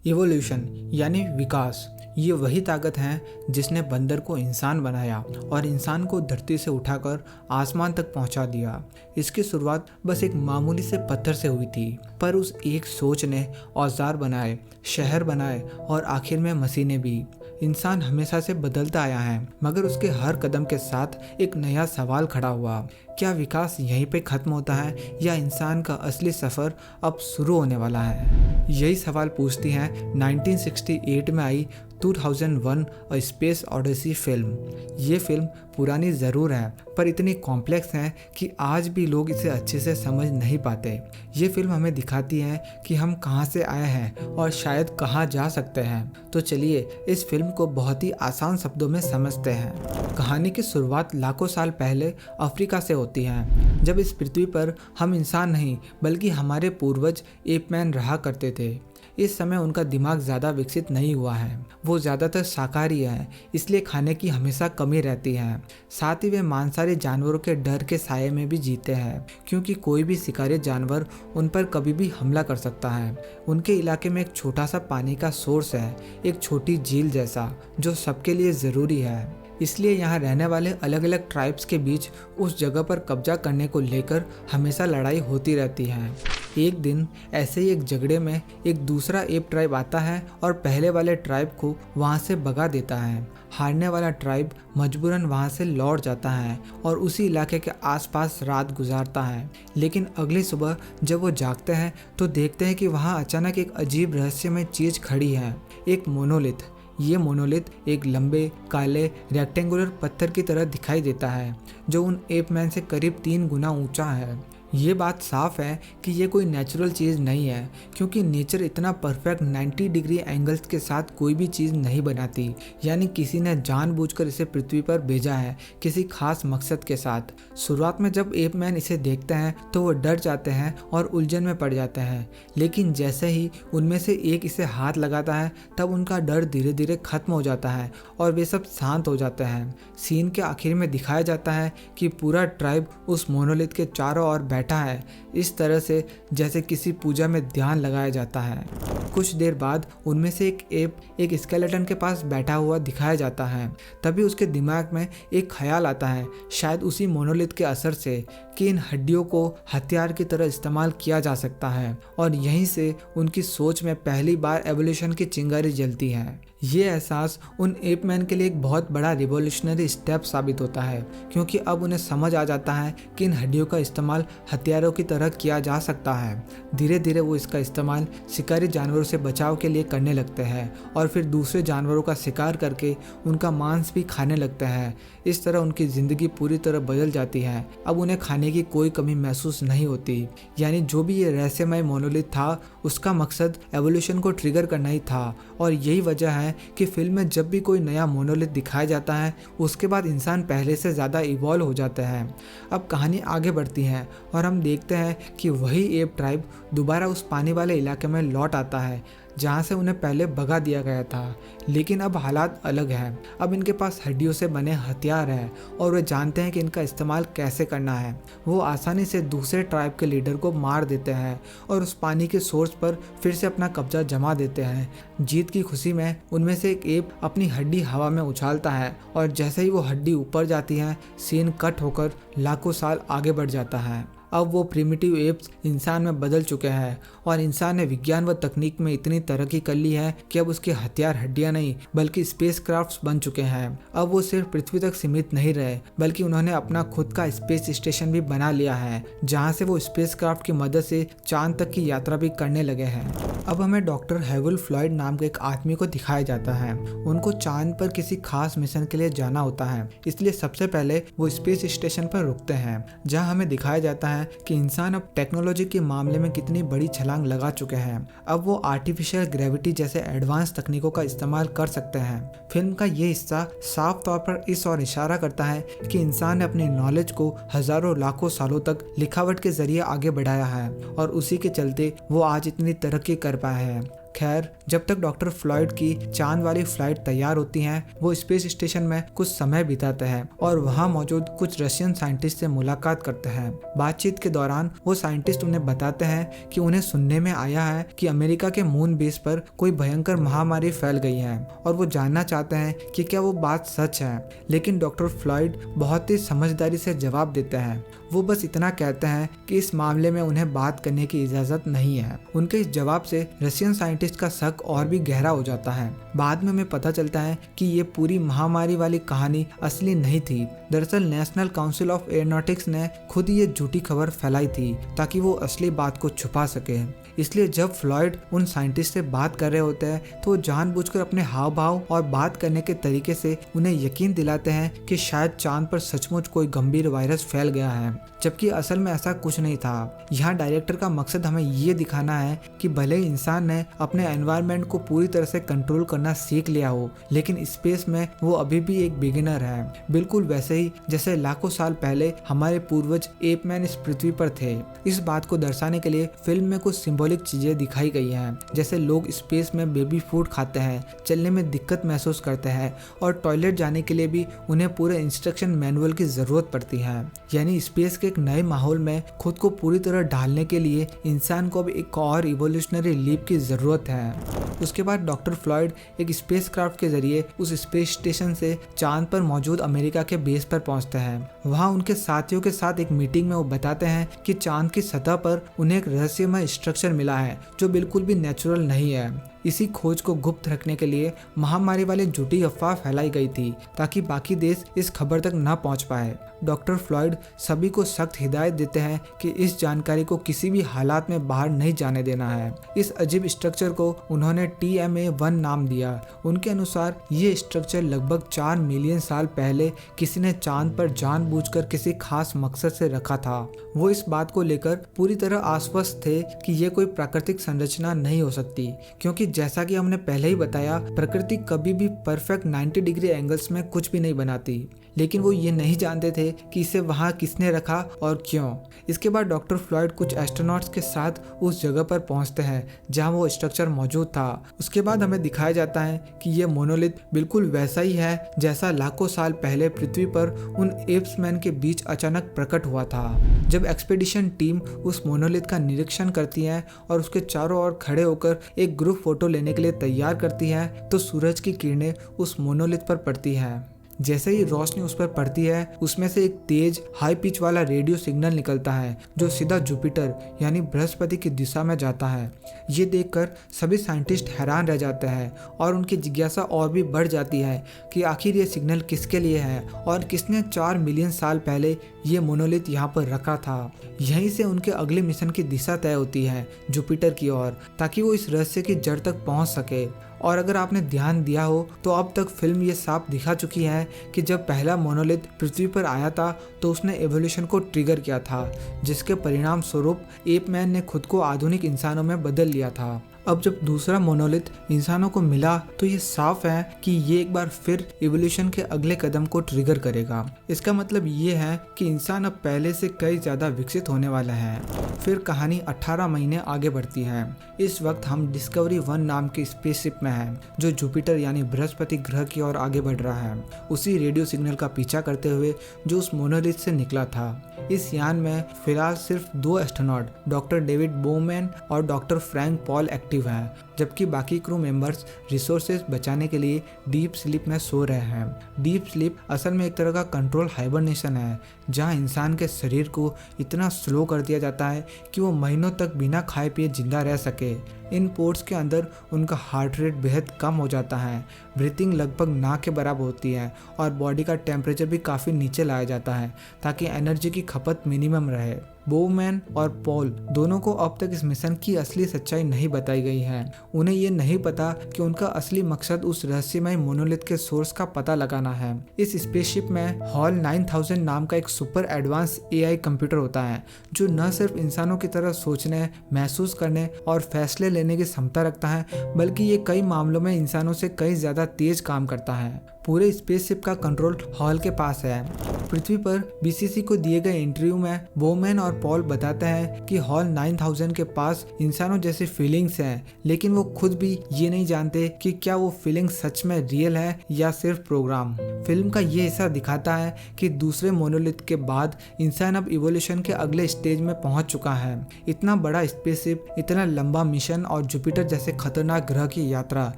Evolution यानी विकास, ये वही ताकत है जिसने बंदर को इंसान बनाया और इंसान को धरती से उठाकर आसमान तक पहुंचा दिया। इसकी शुरुआत बस एक मामूली से पत्थर से हुई थी, पर उस एक सोच ने औजार बनाए, शहर बनाए और आखिर में मशीनें भी। इंसान हमेशा से बदलता आया है, मगर उसके हर कदम के साथ एक नया सवाल खड़ा हुआ। क्या विकास यहीं पे खत्म होता है या इंसान का असली सफ़र अब शुरू होने वाला है? यही सवाल पूछती है 1968 में आई 2001 अ स्पेस ऑडिसी फिल्म। ये फिल्म पुरानी ज़रूर है, पर इतनी कॉम्प्लेक्स है कि आज भी लोग इसे अच्छे से समझ नहीं पाते। ये फिल्म हमें दिखाती है कि हम कहाँ से आए हैं और शायद कहाँ जा सकते हैं। तो चलिए इस फिल्म को बहुत ही आसान शब्दों में समझते हैं। कहानी की शुरुआत लाखों साल पहले अफ्रीका से होती है, जब इस पृथ्वी पर हम इंसान नहीं बल्कि हमारे पूर्वज एपमैन रहा करते थे। इस समय उनका दिमाग ज़्यादा विकसित नहीं हुआ है, वो ज़्यादातर शाकाहारी है, इसलिए खाने की हमेशा कमी रहती है। साथ ही वे मांसाहारी जानवरों के डर के साये में भी जीते हैं, क्योंकि कोई भी शिकारी जानवर उन पर कभी भी हमला कर सकता है। उनके इलाके में एक छोटा सा पानी का सोर्स है, एक छोटी झील जैसा, जो सबके लिए ज़रूरी है। इसलिए यहाँ रहने वाले अलग अलग ट्राइब्स के बीच उस जगह पर कब्जा करने को लेकर हमेशा लड़ाई होती रहती है। एक दिन ऐसे ही एक झगड़े में एक दूसरा एप ट्राइब आता है और पहले वाले ट्राइब को वहाँ से भगा देता है। हारने वाला ट्राइब मजबूरन वहाँ से लौट जाता है और उसी इलाके के आसपास रात गुजारता है। लेकिन अगली सुबह जब वो जागते हैं तो देखते हैं कि वहाँ अचानक एक अजीब रहस्यमय चीज़ खड़ी है, एक मोनोलिथ। ये मोनोलिथ एक लंबे काले रेक्टेंगुलर पत्थर की तरह दिखाई देता है, जो उन एपमैन से करीब 3 गुना ऊंचा है। ये बात साफ है कि ये कोई नेचुरल चीज़ नहीं है, क्योंकि नेचर इतना परफेक्ट 90 डिग्री एंगल्स के साथ कोई भी चीज़ नहीं बनाती। यानी किसी ने जानबूझकर इसे पृथ्वी पर भेजा है, किसी खास मकसद के साथ। शुरुआत में जब एपमैन इसे देखते हैं तो वो डर जाते हैं और उलझन में पड़ जाते हैं, लेकिन जैसे ही उनमें से एक इसे हाथ लगाता है तब उनका डर धीरे धीरे खत्म हो जाता है और वे सब शांत हो जाते हैं। सीन के आखिर में दिखाया जाता है कि पूरा ट्राइब उस मोनोलिथ के चारों ओर बैठा है, इस तरह से जैसे किसी पूजा में ध्यान लगाया जाता है। कुछ देर बाद उनमें से एक एप एक स्केलेटन के पास बैठा हुआ दिखाया जाता है। तभी उसके दिमाग में एक ख्याल आता है, शायद उसी मोनोलिथ के असर से, कि इन हड्डियों को हथियार की तरह इस्तेमाल किया जा सकता है। और यहीं से उनकी सोच में पहली बार एवोल्यूशन की चिंगारी जलती है। ये एहसास उन एपमैन के लिए एक बहुत बड़ा रिवॉल्यूशनरी स्टेप साबित होता है, क्योंकि अब उन्हें समझ आ जाता है कि इन हड्डियों का इस्तेमाल हथियारों की तरह किया जा सकता है। धीरे धीरे वो इसका इस्तेमाल शिकारी जानवरों से बचाव के लिए करने लगते हैं और फिर दूसरे जानवरों का शिकार करके उनका मांस भी खाने लगते हैं। इस तरह उनकी ज़िंदगी पूरी तरह बदल जाती है। अब उन्हें खाने की कोई कमी महसूस नहीं होती। यानी जो भी ये रहस्यमय मोनोलिथ था, उसका मकसद एवोल्यूशन को ट्रिगर करना ही था। और यही वजह है कि फिल्म में जब भी कोई नया मोनोलिथ दिखाया जाता है, उसके बाद इंसान पहले से ज़्यादा इवॉल्व हो जाते हैं। अब कहानी आगे बढ़ती है और हम देखते हैं कि वही एप ट्राइब दोबारा उस पानी वाले इलाके में लौट आता है, जहाँ से उन्हें पहले भगा दिया गया था। लेकिन अब हालात अलग हैं। अब इनके पास हड्डियों से बने हथियार हैं और वे जानते हैं कि इनका इस्तेमाल कैसे करना है। वो आसानी से दूसरे ट्राइब के लीडर को मार देते हैं और उस पानी के सोर्स पर फिर से अपना कब्जा जमा देते हैं। जीत की खुशी में उनमें से एक एप अपनी हड्डी हवा में उछालता है और जैसे ही वो हड्डी ऊपर जाती है, सीन कट होकर लाखों साल आगे बढ़ जाता है। अब वो प्रिमिटिव एप्स इंसान में बदल चुके हैं और इंसान ने विज्ञान व तकनीक में इतनी तरक्की कर ली है कि अब उसके हथियार हड्डियां नहीं बल्कि स्पेस क्राफ्ट्स बन चुके हैं। अब वो सिर्फ पृथ्वी तक सीमित नहीं रहे, बल्कि उन्होंने अपना खुद का स्पेस स्टेशन भी बना लिया है, जहाँ से वो स्पेस क्राफ्ट की मदद से चांद तक की यात्रा भी करने लगे हैं। अब हमें डॉक्टर हैवल फ्लॉयड नाम के एक आदमी को दिखाया जाता है। उनको चांद पर किसी खास मिशन के लिए जाना होता है, इसलिए सबसे पहले वो स्पेस स्टेशन पर रुकते हैं, जहाँ हमें दिखाया जाता है कि इंसान अब टेक्नोलॉजी के मामले में कितनी बड़ी छलांग लगा चुके हैं। अब वो आर्टिफिशियल ग्रेविटी जैसे एडवांस तकनीकों का इस्तेमाल कर सकते हैं। फिल्म का ये हिस्सा साफ तौर पर इस ओर इशारा करता है कि इंसान ने अपनी नॉलेज को हजारों लाखों सालों तक लिखावट के जरिए आगे बढ़ाया है और उसी के चलते वो आज इतनी तरक्की कर पाए हैं। खैर, जब तक डॉक्टर फ्लॉयड की चांद वाली फ्लाइट तैयार होती है, वो स्पेस स्टेशन में कुछ समय बिताते हैं और वहाँ मौजूद कुछ रशियन साइंटिस्ट से मुलाकात करते हैं। बातचीत के दौरान वो साइंटिस्ट उन्हें बताते हैं कि उन्हें सुनने में आया है कि अमेरिका के मून बेस पर कोई भयंकर महामारी फैल गई है और वो जानना चाहते हैं कि क्या वो बात सच है। लेकिन डॉक्टर फ्लॉयड बहुत ही समझदारी से जवाब देते हैं। वो बस इतना कहते हैं कि इस मामले में उन्हें बात करने की इजाजत नहीं है। उनके इस जवाब से रशियन साइंटिस्ट का शक और भी गहरा हो जाता है। बाद में हमें पता चलता है कि ये पूरी महामारी वाली कहानी असली नहीं थी। दरअसल नेशनल काउंसिल ऑफ एरोनॉटिक्स ने खुद ये झूठी खबर फैलाई थी ताकि वो असली बात को छुपा सके। इसलिए जब फ्लॉयड उन साइंटिस्ट से बात कर रहे होते हैं तो वो जानबूझकर अपने हाव भाव और बात करने के तरीके से उन्हें यकीन दिलाते हैं कि शायद चांद पर सचमुच कोई गंभीर वायरस फैल गया है, जबकि असल में ऐसा कुछ नहीं था। यहाँ डायरेक्टर का मकसद हमें ये दिखाना है कि भले ही इंसान ने अपने एनवायरनमेंट को पूरी तरह से कंट्रोल करना सीख लिया हो, लेकिन स्पेस में वो अभी भी एक बिगिनर है, बिल्कुल वैसे ही जैसे लाखों साल पहले हमारे पूर्वज एपमैन इस पृथ्वी पर थे। इस बात को दर्शाने के लिए फिल्म में कुछ सिंबॉलिक चीजें दिखाई गई हैं, जैसे लोग स्पेस में बेबी फूड खाते हैं, चलने में दिक्कत महसूस करते हैं और टॉयलेट जाने के लिए भी उन्हें पूरे इंस्ट्रक्शन मैनुअल की जरूरत पड़ती है। यानी स्पेस के एक नए माहौल में खुद को पूरी तरह ढालने के लिए इंसान को अब एक और इवोल्यूशनरी लीप की जरूरत है। उसके बाद डॉक्टर फ्लॉयड एक स्पेसक्राफ्ट के जरिए उस स्पेस स्टेशन से चांद पर मौजूद अमेरिका के बेस पर पहुंचते हैं। वहां उनके साथियों के साथ एक मीटिंग में वो बताते हैं कि चांद की सतह पर उन्हें एक रहस्यमय स्ट्रक्चर मिला है जो बिल्कुल भी नेचुरल नहीं है। इसी खोज को गुप्त रखने के लिए महामारी वाली झूठी अफवाह फैलाई गई थी ताकि बाकी देश इस खबर तक न पहुंच पाए। डॉक्टर फ्लॉयड सभी को सख्त हिदायत देते हैं कि इस जानकारी को किसी भी हालात में बाहर नहीं जाने देना है। इस अजीब स्ट्रक्चर को उन्होंने TMA-1 नाम दिया। उनके अनुसार ये स्ट्रक्चर लगभग 4 मिलियन साल पहले किसी ने चांद पर जानबूझकर किसी खास मकसद से रखा था। वो इस बात को लेकर पूरी तरह आश्वस्त थे कि ये कोई प्राकृतिक संरचना नहीं हो सकती, क्योंकि जैसा कि हमने पहले ही बताया, प्रकृति कभी भी परफेक्ट 90 डिग्री एंगल्स में कुछ भी नहीं बनाती। लेकिन वो ये नहीं जानते थे कि इसे वहाँ किसने रखा और क्यों। इसके बाद डॉक्टर फ्लॉयड कुछ एस्ट्रोनॉट्स के साथ उस जगह पर पहुँचते हैं जहाँ वो स्ट्रक्चर मौजूद था। उसके बाद हमें दिखाया जाता है कि ये मोनोलिथ बिल्कुल वैसा ही है जैसा लाखों साल पहले पृथ्वी पर उन एप्समैन के बीच अचानक प्रकट हुआ था। जब एक्सपेडिशन टीम उस मोनोलिथ का निरीक्षण करती है और उसके चारों ओर खड़े होकर एक ग्रुप फोटो लेने के लिए तैयार करती है तो सूरज की किरणें उस मोनोलिथ पर पड़ती है। जैसे ही रोशनी उस पर पड़ती है, उसमें से एक तेज हाई पिच वाला रेडियो सिग्नल निकलता है जो सीधा जुपिटर यानी बृहस्पति की दिशा में जाता है। ये देखकर सभी साइंटिस्ट हैरान रह जाते हैं और उनकी जिज्ञासा और भी बढ़ जाती है कि आखिर ये सिग्नल किसके लिए है और किसने 4 मिलियन साल पहले ये मोनोलिथ यहाँ पर रखा था। यहीं से उनके अगले मिशन की दिशा तय होती है जुपिटर की ओर, ताकि वो इस रहस्य की जड़ तक पहुँच सके। और अगर आपने ध्यान दिया हो तो अब तक फिल्म ये साफ दिखा चुकी है कि जब पहला मोनोलिथ पृथ्वी पर आया था तो उसने एवोल्यूशन को ट्रिगर किया था, जिसके परिणाम स्वरूप एपमैन ने खुद को आधुनिक इंसानों में बदल लिया था। अब जब दूसरा मोनोलिथ इंसानों को मिला तो ये साफ है कि ये एक बार फिर इवोल्यूशन के अगले कदम को ट्रिगर करेगा। इसका मतलब ये है कि इंसान अब पहले से कई ज्यादा विकसित होने वाला है। फिर कहानी 18 महीने आगे बढ़ती है। इस वक्त हम डिस्कवरी 1 नाम की स्पेसशिप में हैं, जो जुपिटर यानी बृहस्पति ग्रह की ओर आगे बढ़ रहा है, उसी रेडियो सिग्नल का पीछा करते हुए जो उस मोनोलिथ से निकला था। इस यान में फिलहाल सिर्फ 2 एस्ट्रोनॉट डॉक्टर डेविड बोवमैन और डॉक्टर फ्रैंक पॉल एक्टिव हैं, जबकि बाकी क्रू मेंबर्स रिसोर्सेज बचाने के लिए डीप स्लीप में सो रहे हैं। डीप स्लीप असल में एक तरह का कंट्रोल हाइबरनेशन है, जहां इंसान के शरीर को इतना स्लो कर दिया जाता है कि वो महीनों तक बिना खाए पिए जिंदा रह सके। इन पोर्ट्स के अंदर उनका हार्ट रेट बेहद कम हो जाता है, ब्रीथिंग लगभग ना के बराबर होती है और बॉडी का टेम्परेचर भी काफ़ी नीचे लाया जाता है ताकि एनर्जी की खपत मिनिमम रहे। बोवमैन और पॉल दोनों को अब तक इस मिशन की असली सच्चाई नहीं बताई गई है। उन्हें ये नहीं पता कि उनका असली मकसद उस रहस्यमय मोनोलिथ के सोर्स का पता लगाना है। इस स्पेसशिप में हॉल 9000 नाम का एक सुपर एडवांस AI कंप्यूटर होता है, जो न सिर्फ इंसानों की तरह सोचने, महसूस करने और फैसले लेने की क्षमता रखता है, बल्कि ये कई मामलों में इंसानों से कई ज्यादा तेज काम करता है। पूरे स्पेसशिप का कंट्रोल हॉल के पास है। पृथ्वी पर बीसीसी को दिए गए इंटरव्यू में बोमैन और पॉल बताते हैं कि हॉल 9000 के पास इंसानों जैसी फीलिंग्स हैं, लेकिन वो खुद भी ये नहीं जानते कि क्या वो फीलिंग सच में रियल है या सिर्फ प्रोग्राम। फिल्म का ये हिस्सा दिखाता है कि दूसरे मोनोलिथ के बाद इंसान अब इवोल्यूशन के अगले स्टेज में पहुंच चुका है। इतना बड़ा स्पेसशिप, इतना लंबा मिशन और जुपिटर जैसे खतरनाक ग्रह की यात्रा,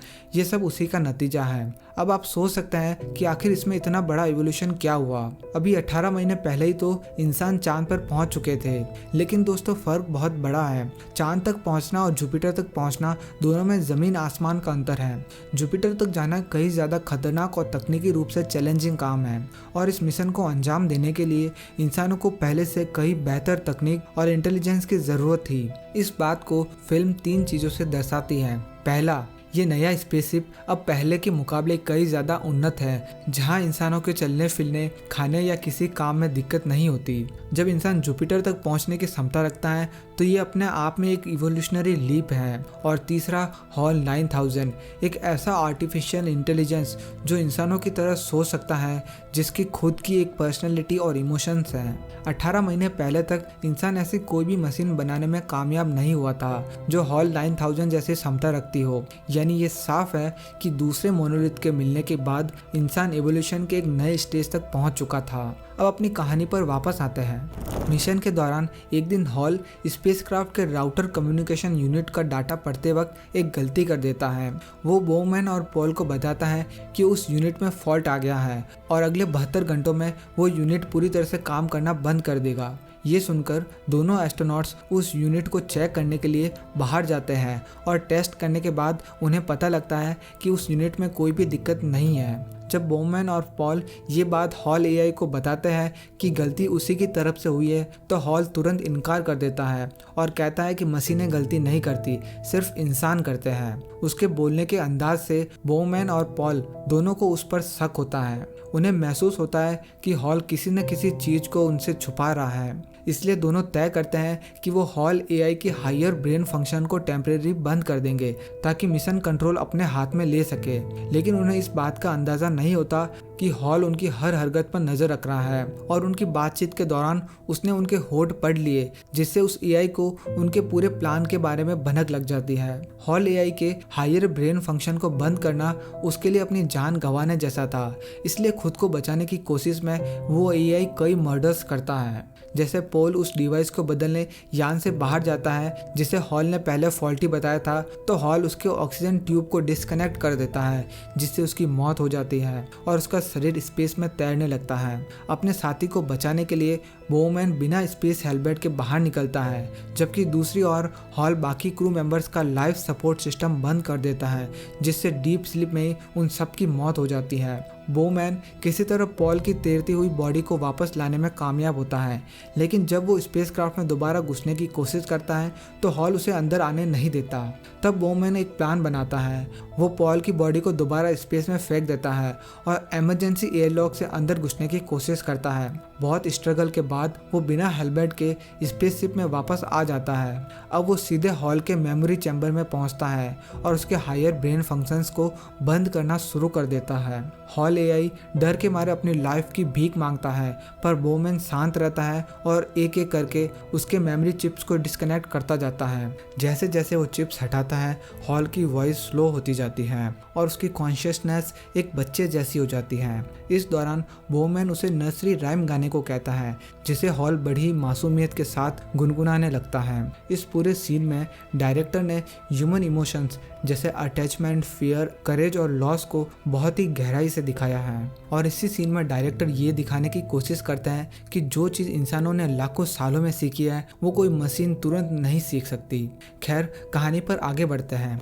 ये सब उसी का नतीजा है। अब आप सोच सकते हैं कि आखिर इसमें इतना बड़ा इवोल्यूशन क्या हुआ। अभी 18 महीने पहले ही तो इंसान चांद पर पहुंच चुके थे, लेकिन दोस्तों फर्क बहुत बड़ा है। चांद तक पहुंचना और जुपिटर तक पहुंचना, दोनों में जमीन आसमान का अंतर है। जुपिटर तक जाना कहीं ज्यादा खतरनाक और तकनीकी रूप से चैलेंजिंग काम है, और इस मिशन को अंजाम देने के लिए इंसानों को पहले से कहीं बेहतर तकनीक और इंटेलिजेंस की जरूरत थी। इस बात को फिल्म 3 चीजों से दर्शाती है। पहला, ये नया स्पेसशिप अब पहले के मुकाबले कई ज़्यादा उन्नत है, जहां इंसानों के चलने फिरने, खाने या किसी काम में दिक्कत नहीं होती। जब इंसान जुपिटर तक पहुंचने की क्षमता रखता है तो ये अपने आप में एक इवोल्यूशनरी लीप है। और तीसरा, हॉल 9000 एक ऐसा आर्टिफिशियल इंटेलिजेंस जो इंसानों की तरह सोच सकता है, जिसकी खुद की एक पर्सनैलिटी और इमोशंस हैं। 18 महीने पहले तक इंसान ऐसी कोई भी मशीन बनाने में कामयाब नहीं हुआ था जो हॉल 9000 जैसी क्षमता रखती हो। यानी ये साफ है कि दूसरे मोनोलिथ के मिलने के बाद इंसान एवोल्यूशन के एक नए स्टेज तक पहुंच चुका था। अब अपनी कहानी पर वापस आते हैं। मिशन के दौरान एक दिन हॉल स्पेसक्राफ्ट के राउटर कम्युनिकेशन यूनिट का डाटा पढ़ते वक्त एक गलती कर देता है। वो बोमैन और पॉल को बताता है कि उस यूनिट में फॉल्ट आ गया है और अगले 72 घंटों में वो यूनिट पूरी तरह से काम करना बंद कर देगा। ये सुनकर दोनों एस्ट्रोनॉट्स उस यूनिट को चेक करने के लिए बाहर जाते हैं और टेस्ट करने के बाद उन्हें पता लगता है कि उस यूनिट में कोई भी दिक्कत नहीं है। जब बोमैन और पॉल ये बात हॉल एआई को बताते हैं कि गलती उसी की तरफ से हुई है, तो हॉल तुरंत इनकार कर देता है और कहता है कि मशीनें गलती नहीं करती, सिर्फ इंसान करते हैं। उसके बोलने के अंदाज से बोमैन और पॉल दोनों को उस पर शक होता है। उन्हें महसूस होता है कि हॉल किसी न किसी चीज को उनसे छुपा रहा है। इसलिए दोनों तय करते हैं कि वो हॉल एआई की हायर ब्रेन फंक्शन को टेम्परेरी बंद कर देंगे ताकि मिशन कंट्रोल अपने हाथ में ले सके। लेकिन उन्हें इस बात का अंदाजा नहीं होता कि हॉल उनकी हर हरकत पर नजर रख रहा है और उनकी बातचीत के दौरान उसने उनके होठ पढ़ लिए, जिससे उस एआई को उनके पूरे प्लान के बारे में भनक लग जाती है। हॉल एआई के हायर ब्रेन फंक्शन को बंद करना उसके लिए अपनी जान गंवाने जैसा था, इसलिए खुद को बचाने की कोशिश में वो एआई कई मर्डर्स करता है। जैसे पॉल उस डिवाइस को बदलने यान से बाहर जाता है जिसे हॉल ने पहले फॉल्टी बताया था, तो हॉल उसके ऑक्सीजन ट्यूब को डिस्कनेक्ट कर देता है, जिससे उसकी मौत हो जाती है और उसका शरीर स्पेस में तैरने लगता है। अपने साथी को बचाने के लिए बोमैन बिना स्पेस हेलमेट के बाहर निकलता है, जबकि दूसरी ओर हॉल बाकी क्रू मेंबर्स का लाइफ सपोर्ट सिस्टम बंद कर देता है, जिससे डीप स्लीप में उन सब की मौत हो जाती है। बोमैन किसी तरह पॉल की तैरती हुई बॉडी को वापस लाने में कामयाब होता है, लेकिन जब वो स्पेसक्राफ्ट में दोबारा घुसने की कोशिश करता है तो हॉल उसे अंदर आने नहीं देता। तब बोमैन एक प्लान बनाता है। वो पॉल की बॉडी को दोबारा स्पेस में फेंक देता है और इमरजेंसी एयरलॉक से अंदर घुसने की कोशिश करता है। बहुत स्ट्रगल के बाद वो बिना हेलमेट के स्पेसशिप में वापस आ जाता है। अब वो सीधे हॉल के मेमोरी चैम्बर में पहुंचता है और उसके हायर ब्रेन फंक्शंस को बंद करना शुरू कर देता है। हॉल एआई डर के मारे अपनी लाइफ की भीख मांगता है, पर बोमैन शांत रहता है और एक एक करके उसके मेमोरी चिप्स को डिस्कनेक्ट करता जाता है। जैसे जैसे वो चिप्स हटाता है, हॉल की वॉइस स्लो होती जाती है और उसकी कॉन्शियसनेस एक बच्चे जैसी हो जाती है। इस दौरान बोमैन उसे नर्सरी राइम गाने को कहता है, जिसे हॉल बड़ी मासूमियत के साथ गुनगुनाने लगता है। इस पूरे सीन में डायरेक्टर ने ह्यूमन इमोशंस जैसे अटैचमेंट, फियर, करेज और लॉस को बहुत ही गहराई से दिखाया है। और इसी सीन में डायरेक्टर ये दिखाने की कोशिश करते हैं कि जो चीज़ इंसानों ने लाखों सालों में सीखी है वो कोई मशीन तुरंत नहीं सीख सकती। खैर, कहानी पर आगे बढ़ते हैं।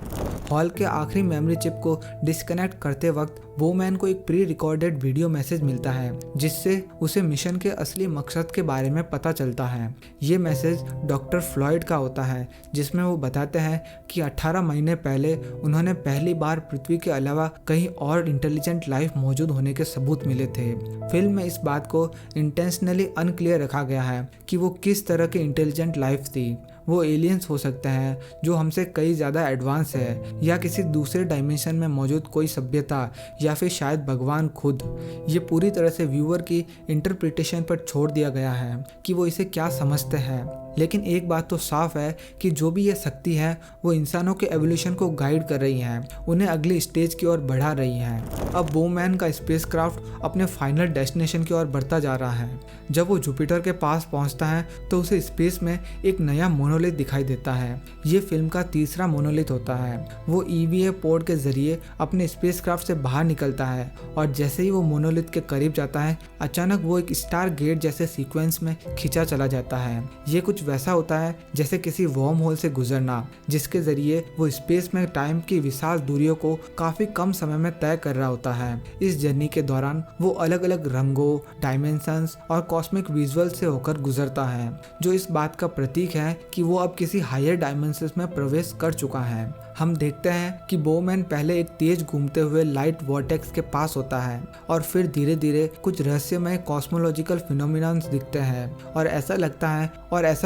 हॉल के आखिरी मेमोरी चिप को डिस्कनेक्ट करते वक्त बोमैन को एक प्री रिकॉर्डेड वीडियो मैसेज मिलता है, जिससे उसे मिशन के असली मकसद के बारे में पता चलता है। ये मैसेज डॉक्टर फ्लॉयड का होता है, जिसमें वो बताते हैं कि 18 महीने पहले उन्होंने पहली बार पृथ्वी के अलावा कहीं और इंटेलिजेंट लाइफ मौजूद होने के सबूत मिले थे। फिल्म में इस बात को इंटेंशनली अनक्लियर रखा गया है कि वो किस तरह की इंटेलिजेंट लाइफ थी। वो एलियंस हो सकते हैं जो हमसे कई ज़्यादा एडवांस है, या किसी दूसरे डायमेंशन में मौजूद कोई सभ्यता, या फिर शायद भगवान खुद। ये पूरी तरह से व्यूअर की इंटरप्रिटेशन पर छोड़ दिया गया है कि वो इसे क्या समझते हैं। लेकिन एक बात तो साफ है कि जो भी ये शक्ति है वो इंसानों के एवोल्यूशन को गाइड कर रही हैं, उन्हें अगली स्टेज की ओर बढ़ा रही हैं। अब बोमैन का स्पेसक्राफ्ट अपने फाइनल डेस्टिनेशन की ओर बढ़ता जा रहा है। जब वो जुपिटर के पास पहुंचता है तो उसे स्पेस में एक नया मोनोलिथ दिखाई देता है। ये फिल्म का तीसरा मोनोलिथ होता है। वो ईवीए पोर्ट के जरिए अपने स्पेसक्राफ्ट से बाहर निकलता है और जैसे ही वो मोनोलिथ के करीब जाता है, अचानक वो एक स्टार गेट जैसे सीक्वेंस में खींचा चला जाता है। ये कुछ वैसा होता है जैसे किसी वर्म होल से गुजरना, जिसके जरिए वो स्पेस में टाइम की विशाल दूरियों को काफी कम समय में तय कर रहा होता है। इस जर्नी के दौरान वो अलग अलग रंगों, डायमेंशंस और कॉस्मिक विजुअल से होकर गुजरता है, जो इस बात का प्रतीक है कि वो अब किसी हायर डायमेंशंस में प्रवेश कर चुका है। हम देखते हैं कि बोमैन पहले एक तेज घूमते हुए लाइट वॉर्टेक्स के पास होता है और फिर धीरे धीरे कुछ रहस्यमय कॉस्मोलॉजिकल फिनोमिनन्स दिखते हैं और ऐसा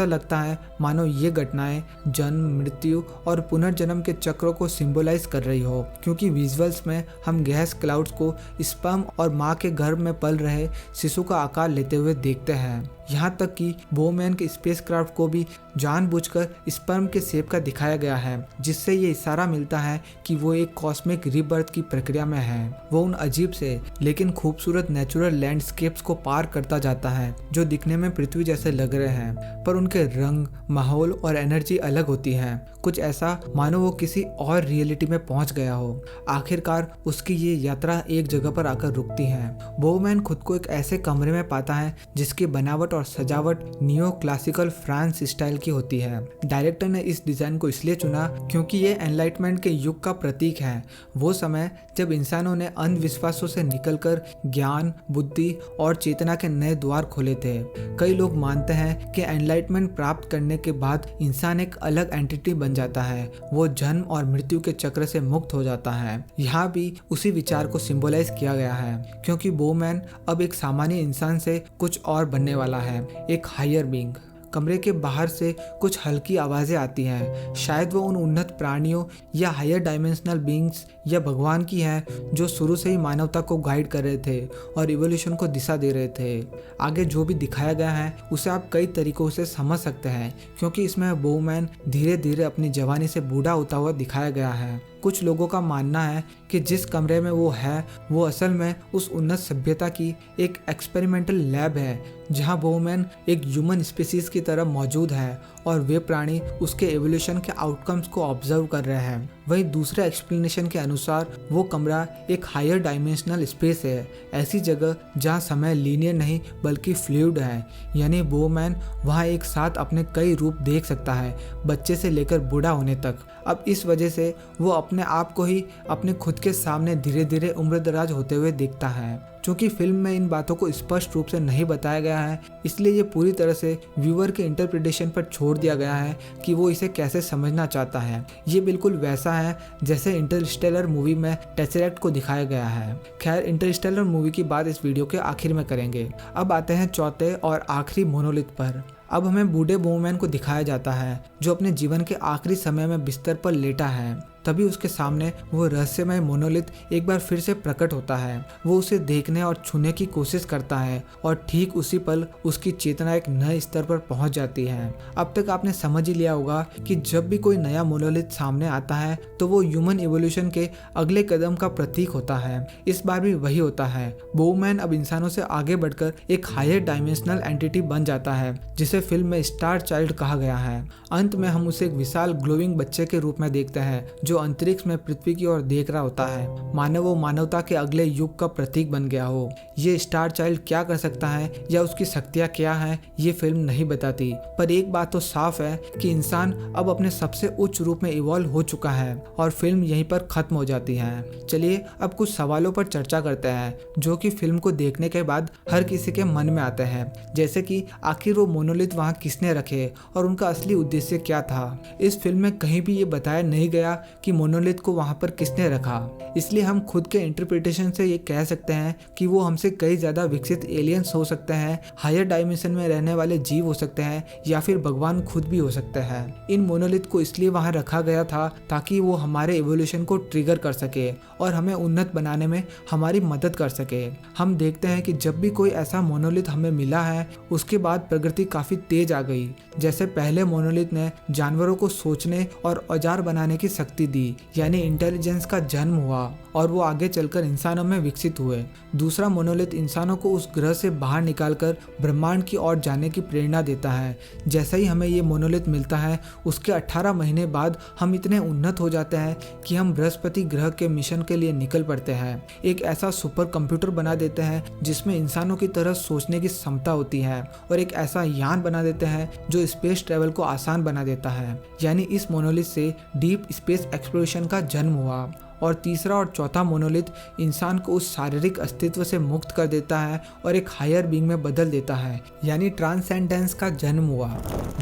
लगता है मानो ये घटनाएं जन्म, मृत्यु और पुनर्जन्म के चक्रों को सिंबलाइज कर रही हो, क्योंकि विजुअल्स में हम गैस क्लाउड्स को स्पर्म और माँ के गर्भ में पल रहे शिशु का आकार लेते हुए देखते हैं। यहाँ तक कि बोमैन के स्पेसक्राफ्ट को भी जानबूझकर स्पर्म के शेप का दिखाया गया है, जिससे ये इशारा मिलता है कि वो एक कॉस्मिक रीबर्थ की प्रक्रिया में है। वो उन अजीब से लेकिन खूबसूरत नेचुरल लैंडस्केप्स को पार करता जाता है जो दिखने में पृथ्वी जैसे लग रहे हैं, पर उनके रंग, माहौल और एनर्जी अलग होती है। कुछ ऐसा मानो वो किसी और रियलिटी में पहुंच गया हो। आखिरकार उसकी ये यात्रा एक जगह पर आकर रुकती है। बोमैन खुद को एक ऐसे कमरे में पाता है जिसकी बनावट और सजावट नियो क्लासिकल फ्रांस स्टाइल की होती है। डायरेक्टर ने इस डिजाइन को इसलिए चुना क्योंकि ये एनलाइटमेंट के युग का प्रतीक है, वो समय जब इंसानों ने अंधविश्वासों से निकलकर ज्ञान, बुद्धि और चेतना के नए द्वार खोले थे। कई लोग मानते हैं कि एनलाइटमेंट प्राप्त करने के बाद इंसान एक अलग एंटिटी बन जाता है, वो जन्म और मृत्यु के चक्र से मुक्त हो जाता है। यहाँ भी उसी विचार को सिंबलाइज किया गया है, क्योंकि बोमैन अब एक सामान्य इंसान से कुछ और बनने वाला है, एक हायर बीइंग। कमरे के बाहर से कुछ हल्की आवाजें आती हैं। शायद वो उन उन्नत प्राणियों या हायर डायमेंशनल बीइंग्स या भगवान की हैं जो शुरू से ही मानवता को गाइड कर रहे थे और इवोल्यूशन को दिशा दे रहे थे। आगे जो भी दिखाया गया है उसे आप कई तरीकों से समझ सकते हैं, क्योंकि इसमें बोमैन धीरे धीरे अपनी जवानी से बूढ़ा होता हुआ दिखाया गया है। कुछ लोगों का मानना है कि जिस कमरे में वो है वो असल में उस उन्नत सभ्यता की एक एक्सपेरिमेंटल लैब है, जहां बोमैन एक ह्यूमन स्पीसीज की तरह मौजूद है और वे प्राणी उसके एवोल्यूशन के आउटकम्स को ऑब्जर्व कर रहे हैं। वहीं दूसरे एक्सप्लेनेशन के अनुसार वो कमरा एक हायर डायमेंशनल स्पेस है, ऐसी जगह जहां समय लीनियर नहीं बल्कि फ्लूइड है, यानी बोमैन वहां एक साथ अपने कई रूप देख सकता है, बच्चे से लेकर बूढ़ा होने तक। अब इस वजह से वो अपने आप को ही अपने खुद के सामने धीरे धीरे उम्रदराज होते हुए देखता है। चूंकि फिल्म में इन बातों को स्पष्ट रूप से नहीं बताया गया है, इसलिए ये पूरी तरह से व्यूअर के इंटरप्रिटेशन पर छोड़ दिया गया है कि वो इसे कैसे समझना चाहता है। ये बिल्कुल वैसा है जैसे इंटरस्टेलर मूवी में टेसरेक्ट को दिखाया गया है। खैर, इंटरस्टेलर मूवी की बात इस वीडियो के आखिर में करेंगे। अब आते हैं चौथे और आखिरी मोनोलिथ पर। अब हमें बूढ़े बोमैन को दिखाया जाता है जो अपने जीवन के आखिरी समय में बिस्तर पर लेटा है। तभी उसके सामने वो रहस्यमय मोनोलिथ एक बार फिर से प्रकट होता है। वो उसे देखने और छूने की कोशिश करता है और ठीक उसी पल उसकी चेतना एक नए स्तर पर पहुंच जाती है। अब तक आपने समझ ही लिया होगा कि जब भी कोई नया मोनोलिथ सामने आता है तो वो ह्यूमन इवोल्यूशन के अगले कदम का प्रतीक होता है। इस बार भी वही होता है। बोमैन अब इंसानों से आगे बढ़कर एक हायर डायमेंशनल एंटिटी बन जाता है, जिसे फिल्म में स्टार चाइल्ड कहा गया है। अंत में हम उसे एक विशाल ग्लोइंग बच्चे के रूप में देखते हैं जो अंतरिक्ष में पृथ्वी की ओर देख रहा होता है, मानो वो मानवता के अगले युग का प्रतीक बन गया हो। ये स्टार चाइल्ड क्या कर सकता है या उसकी शक्तियाँ क्या हैं, ये फिल्म नहीं बताती, पर एक बात तो साफ है कि इंसान अब अपने सबसे उच्च रूप में इवॉल्व हो चुका है और फिल्म यहीं पर खत्म हो जाती है। चलिए अब कुछ सवालों पर चर्चा करते हैं जो कि फिल्म को देखने के बाद हर किसी के मन में आते हैं, जैसे कि आखिर वो मोनोलिथ वहाँ किसने रखे और उनका असली उद्देश्य क्या था। इस फिल्म में कहीं भी ये बताया नहीं गया कि मोनोलिथ को वहाँ पर किसने रखा। इसलिए हम खुद के इंटरप्रिटेशन से ये कह सकते हैं कि वो हमसे कई ज़्यादा विकसित एलियंस हो सकते हैं, हायर डायमेंशन में रहने वाले जीव हो सकते हैं, या फिर भगवान खुद भी हो सकते हैं। इन मोनोलिथ को इसलिए वहाँ रखा गया था ताकि वो हमारे एवोल्यूशन को ट्रिगर कर सके और हमें उन्नत बनाने में हमारी मदद कर सके। हम देखते हैं कि जब भी कोई ऐसा मोनोलिथ हमें मिला है उसके बाद प्रगति काफ़ी तेज आ गई। जैसे पहले मोनोलिथ ने जानवरों को सोचने और औजार बनाने की शक्ति दी, यानी इंटेलिजेंस का जन्म हुआ और वो आगे चलकर इंसानों में विकसित हुए। दूसरा मोनोलिथ इंसानों को उस ग्रह से बाहर निकालकर ब्रह्मांड की ओर जाने की प्रेरणा देता है। जैसे ही हमें ये मोनोलिथ मिलता है उसके 18 महीने बाद हम इतने उन्नत हो जाते हैं कि हम बृहस्पति ग्रह के मिशन के लिए निकल पड़ते हैं। एक ऐसा सुपर कंप्यूटर बना देते हैं जिसमें इंसानों की तरह सोचने की क्षमता होती है, और एक ऐसा यान बना देते हैं जो स्पेस ट्रेवल को आसान बना देता है। यानी इस मोनोलिथ से डीप स्पेस एक्सप्लोरेशन का जन्म हुआ। और तीसरा और चौथा मोनोलिथ इंसान को उस शारीरिक अस्तित्व से मुक्त कर देता है और एक हायर बीइंग में बदल देता है, यानी ट्रांसेंडेंस का जन्म हुआ।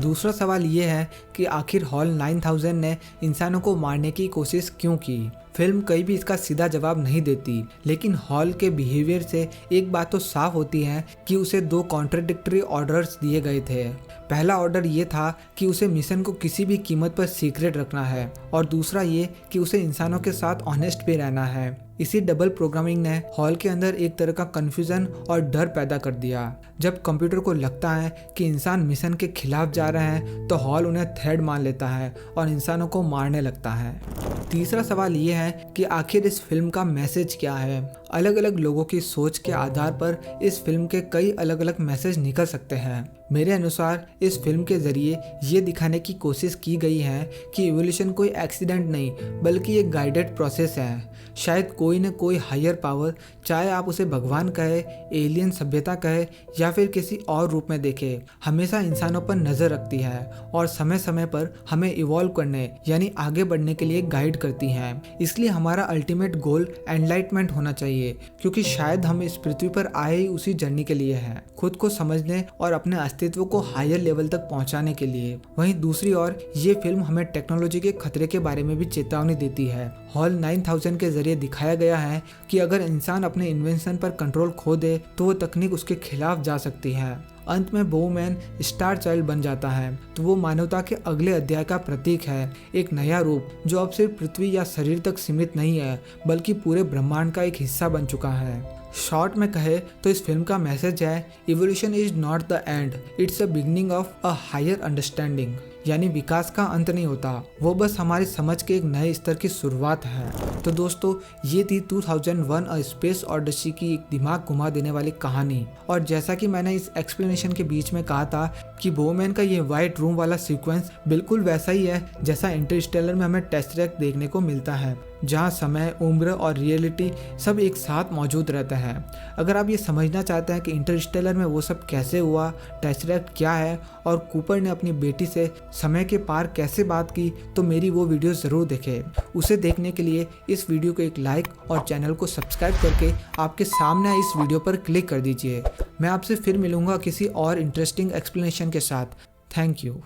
दूसरा सवाल ये है कि आखिर हॉल 9000 ने इंसानों को मारने की कोशिश क्यों की। फिल्म कहीं भी इसका सीधा जवाब नहीं देती, लेकिन हॉल के बिहेवियर से एक बात तो साफ होती है कि उसे 2 कॉन्ट्राडिक्टरी ऑर्डर्स दिए गए थे। पहला ऑर्डर ये था कि उसे मिशन को किसी भी कीमत पर सीक्रेट रखना है, और दूसरा ये कि उसे इंसानों के साथ ऑनेस्ट भी रहना है। इसी डबल प्रोग्रामिंग ने हॉल के अंदर एक तरह का कन्फ्यूजन और डर पैदा कर दिया। जब कंप्यूटर को लगता है कि इंसान मिशन के खिलाफ जा रहे हैं तो हॉल उन्हें थ्रेड मान लेता है और इंसानों को मारने लगता है। तीसरा सवाल ये है कि आखिर इस फिल्म का मैसेज क्या है। अलग अलग लोगों की सोच के आधार पर इस फिल्म के कई अलग अलग मैसेज निकल सकते हैं। मेरे अनुसार इस फिल्म के जरिए ये दिखाने की कोशिश की गई है कि इवोल्यूशन कोई एक्सीडेंट नहीं बल्कि एक गाइडेड प्रोसेस है। शायद कोई न कोई हायर पावर, चाहे आप उसे भगवान कहे, एलियन सभ्यता कहे या फिर किसी और रूप में देखे, हमेशा इंसानों पर नज़र रखती है और समय समय पर हमें इवॉल्व करने यानी आगे बढ़ने के लिए गाइड करती हैं। इसलिए हमारा अल्टीमेट गोल एनलाइटमेंट होना चाहिए, क्योंकि शायद हम इस पृथ्वी पर आए ही उसी जर्नी के लिए हैं, खुद को समझने और अपने अस्तित्व को हायर लेवल तक पहुंचाने के लिए। वहीं दूसरी ओर ये फिल्म हमें टेक्नोलॉजी के खतरे के बारे में भी चेतावनी देती है। हॉल 9000 के जरिए दिखाया गया है कि अगर इंसान अपने इन्वेंशन पर कंट्रोल खो दे तो वो तकनीक उसके खिलाफ जा सकती है। अंत में बोमैन स्टार चाइल्ड बन जाता है तो वो मानवता के अगले अध्याय का प्रतीक है, एक नया रूप जो अब सिर्फ पृथ्वी या शरीर तक सीमित नहीं है बल्कि पूरे ब्रह्मांड का एक हिस्सा बन चुका है। शॉर्ट में कहे तो इस फिल्म का मैसेज है, evolution is not the end, it's a beginning of a higher understanding. यानी विकास का अंत नहीं होता, वो बस हमारी समझ के एक नए स्तर की शुरुआत है। तो दोस्तों, ये थी 2001 अ स्पेस ऑडिसी की एक दिमाग घुमा देने वाली कहानी। और जैसा कि मैंने इस एक्सप्लेनेशन के बीच में कहा था कि बोमैन का ये व्हाइट रूम वाला सीक्वेंस बिल्कुल वैसा ही है जैसा इंटरस्टेलर में हमें टेस्सेरेक्ट देखने को मिलता है, जहाँ समय, उम्र और रियलिटी सब एक साथ मौजूद रहते हैं। अगर आप ये समझना चाहते हैं कि इंटरस्टेलर में वो सब कैसे हुआ, टेस्सेरेक्ट क्या है और कूपर ने अपनी बेटी से समय के पार कैसे बात की, तो मेरी वो वीडियो ज़रूर देखें। उसे देखने के लिए इस वीडियो को एक लाइक और चैनल को सब्सक्राइब करके आपके सामने इस वीडियो पर क्लिक कर दीजिए। मैं आपसे फिर मिलूँगा किसी और इंटरेस्टिंग एक्सप्लेनेशन के साथ। Thank you.